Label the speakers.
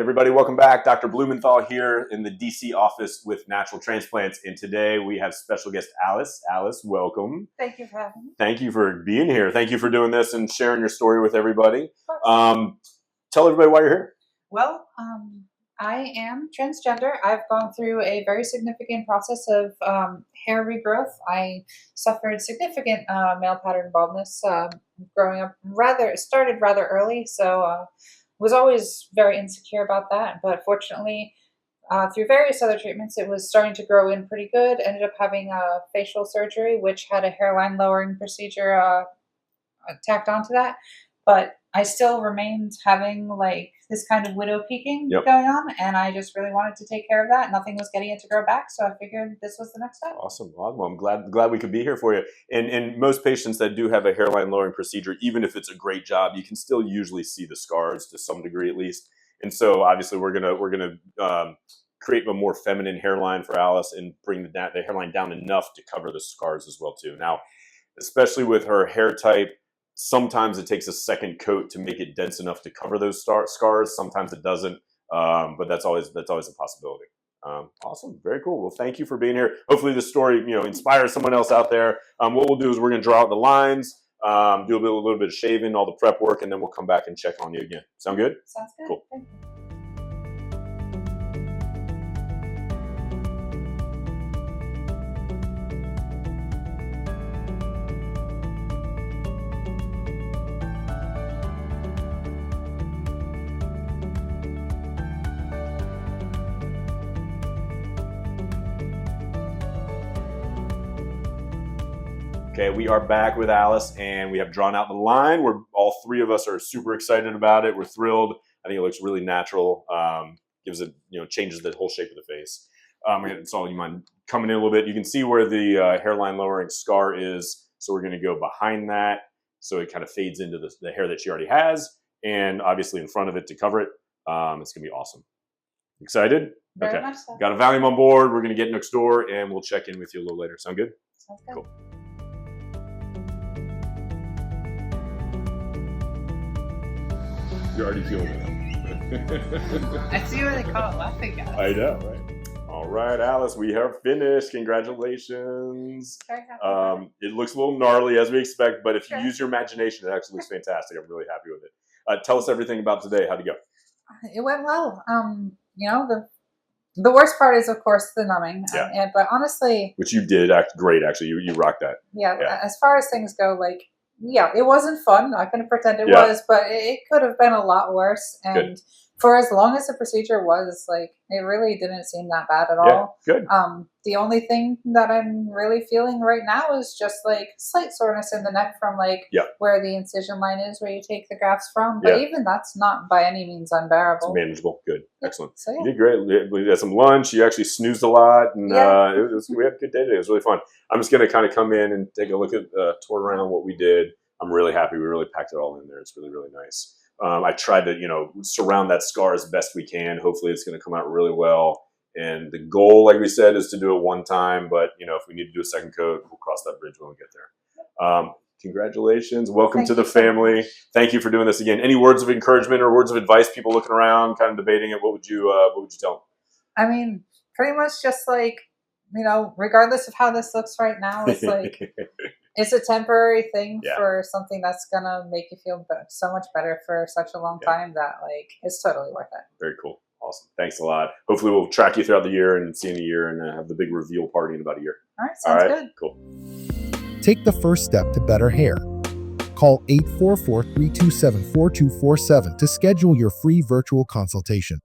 Speaker 1: everybody, welcome back. Dr. Blumenthal here in the DC office with Natural Transplants, and today we have special guest Alice. Alice, welcome.
Speaker 2: Thank you for having me.
Speaker 1: Thank you for being here. Thank you for doing this and sharing your story with everybody. Tell everybody why you're here.
Speaker 2: Well, I am transgender. I've gone through a very significant process of hair regrowth. I suffered significant male pattern baldness growing up. Started rather early, so was always very insecure about that. But fortunately, through various other treatments, it was starting to grow in pretty good. Ended up having a facial surgery, which had a hairline lowering procedure tacked onto that. But I still remained having like this kind of widow peaking going on, and I just really wanted to take care of that. Nothing was getting it to grow back, so I figured this was the next step.
Speaker 1: Awesome. Well, I'm glad we could be here for you. And most patients that do have a hairline lowering procedure, even if it's a great job, you can still usually see the scars to some degree at least. And so obviously we're gonna create a more feminine hairline for Alice and bring the hairline down enough to cover the scars as well too. Now, especially with her hair type, sometimes it takes a second coat to make it dense enough to cover those scars. Sometimes it doesn't, but that's always a possibility. Awesome, very cool. Well, thank you for being here. Hopefully, this story inspires someone else out there. What we'll do is we're going to draw out the lines, do a little bit of shaving, all the prep work, and then we'll come back and check on you again. Sound good?
Speaker 2: Sounds good.
Speaker 1: Cool.
Speaker 2: Thank you.
Speaker 1: Okay, we are back with Alice, and we have drawn out the line. All three of us are super excited about it. We're thrilled. I think it looks really natural. Gives it, changes the whole shape of the face. It's all you mind coming in a little bit. You can see where the hairline lowering scar is. So we're going to go behind that, so it kind of fades into the hair that she already has, and obviously in front of it to cover it. It's going to be awesome. Excited?
Speaker 2: Very much so.
Speaker 1: Got a Valium on board. We're going to get next door, and we'll check in with you a little later. Sound good?
Speaker 2: Sounds good.
Speaker 1: Cool. You're already feeling it.
Speaker 2: I see what they call it laughing gas.
Speaker 1: I know, right? All right, Alice, we are finished. Congratulations.
Speaker 2: Very happy.
Speaker 1: It looks a little gnarly as we expect, but if you use your imagination, it actually looks fantastic. I'm really happy with it. Tell us everything about today. How'd it go?
Speaker 2: It went well. The worst part is, of course, the numbing. But honestly,
Speaker 1: which you did great. Actually, you rocked that.
Speaker 2: Yeah. As far as things go, it wasn't fun. I couldn't pretend it was, but it could have been a lot worse. And for as long as the procedure was, it really didn't seem that bad at all.
Speaker 1: Good.
Speaker 2: The only thing that I'm really feeling right now is just slight soreness in the neck from where the incision line is, where you take the grafts from. But even that's not by any means unbearable.
Speaker 1: It's manageable. Good. Excellent.
Speaker 2: So,
Speaker 1: You did great. We had some lunch. You actually snoozed a lot, and we had a good day today. It was really fun. I'm just going to kind of come in and take a look at tour around what we did. I'm really happy. We really packed it all in there. It's really, really nice. I tried to, surround that scar as best we can. Hopefully it's going to come out really well. And the goal, like we said, is to do it one time. But, if we need to do a second coat, we'll cross that bridge when we get there. Congratulations. Welcome to the family. Thank you for doing this again. Any words of encouragement or words of advice, people looking around, kind of debating it? What would you tell them?
Speaker 2: I mean, pretty much just regardless of how this looks right now, it's it's a temporary thing for something that's going to make you feel so much better for such a long time that it's totally worth it.
Speaker 1: Very cool. Awesome. Thanks a lot. Hopefully we'll track you throughout the year and see you in a year and have the big reveal party in about a year.
Speaker 2: All right. Sounds good.
Speaker 1: Cool.
Speaker 3: Take the first step to better hair. Call 844-327-4247 to schedule your free virtual consultation.